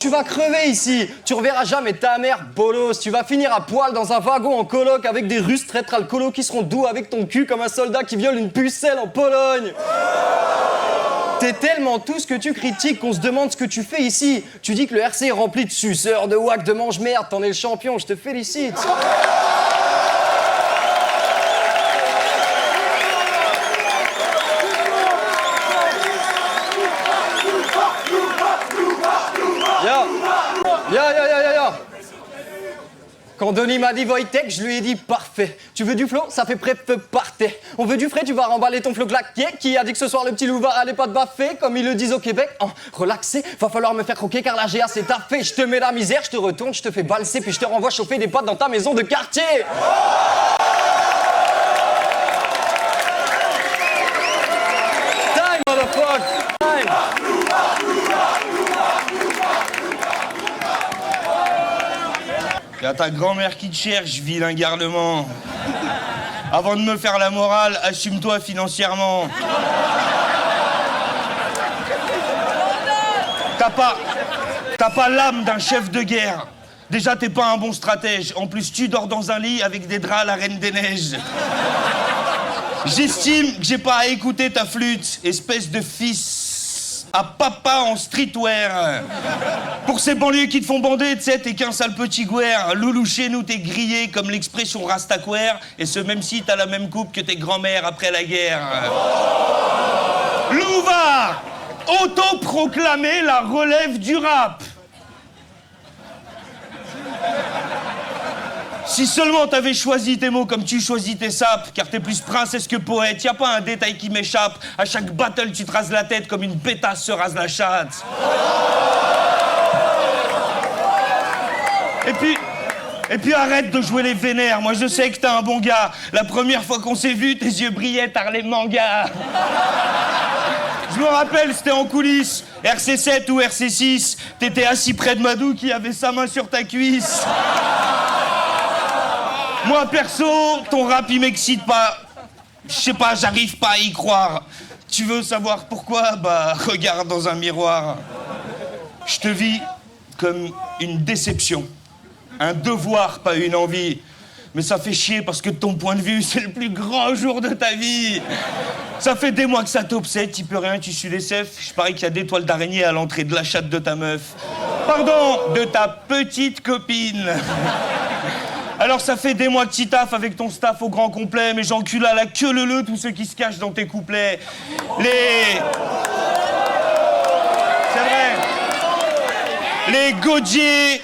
Tu vas crever ici, tu reverras jamais ta mère bolos, tu vas finir à poil dans un wagon en coloc avec des Russes traîtres alcoolos qui seront doux avec ton cul comme un soldat qui viole une pucelle en Pologne. T'es tellement tout ce que tu critiques qu'on se demande ce que tu fais ici. Tu dis que le RC est rempli de suceurs, de wack, de mange-merde, t'en es le champion, je te félicite. Yo. Quand Denis m'a dit Wojtek, je lui ai dit parfait. Tu veux du flow? Ça fait pré parté. On veut du frais, tu vas remballer ton flow claqué. Qui a dit que ce soir le petit louvard allait pas te baffer, comme ils le disent au Québec? Relaxé, va falloir me faire croquer car la GA c'est taffé. Je te mets la misère, je te retourne, je te fais balser, puis je te renvoie chauffer des potes dans ta maison de quartier. Time, motherfucker! Time! Y'a ta grand-mère qui te cherche, vilain garnement. Avant de me faire la morale, assume-toi financièrement. T'as pas l'âme d'un chef de guerre. Déjà, t'es pas un bon stratège. En plus, tu dors dans un lit avec des draps à la Reine des Neiges. J'estime que j'ai pas à écouter ta flûte, espèce de fils à papa en streetwear. Pour ces banlieues qui te font bander, tu sais, t'es qu'un sale petit gouer. Loulou, chez nous, t'es grillé comme l'expression rastaquaire, et ce même si t'as la même coupe que tes grands-mères après la guerre. Louva, autoproclamé la relève du rap. Si seulement t'avais choisi tes mots comme tu choisis tes sapes, car t'es plus princesse que poète, y a pas un détail qui m'échappe. À chaque battle, tu te rases la tête comme une pétasse se rase la chatte. Et puis arrête de jouer les vénères, moi je sais que t'es un bon gars. La première fois qu'on s'est vu, tes yeux brillaient par les mangas. Je me rappelle, c'était en coulisses, RC7 ou RC6, t'étais assis près de Madou qui avait sa main sur ta cuisse. Moi, perso, ton rap, il m'excite pas. Je sais pas, j'arrive pas à y croire. Tu veux savoir pourquoi? Bah, regarde dans un miroir. Je te vis comme une déception. Un devoir, pas une envie. Mais ça fait chier parce que de ton point de vue, c'est le plus grand jour de ta vie. Ça fait des mois que ça t'obsède, tu peux rien, tu suis des cefs. Je parie qu'il y a des toiles d'araignée à l'entrée de la chatte de ta meuf. Pardon, de ta petite copine. Alors ça fait des mois que tu taffes avec ton staff au grand complet, mais j'encule à la queue leu tous ceux qui se cachent dans tes couplets. C'est vrai. Les Gaudier.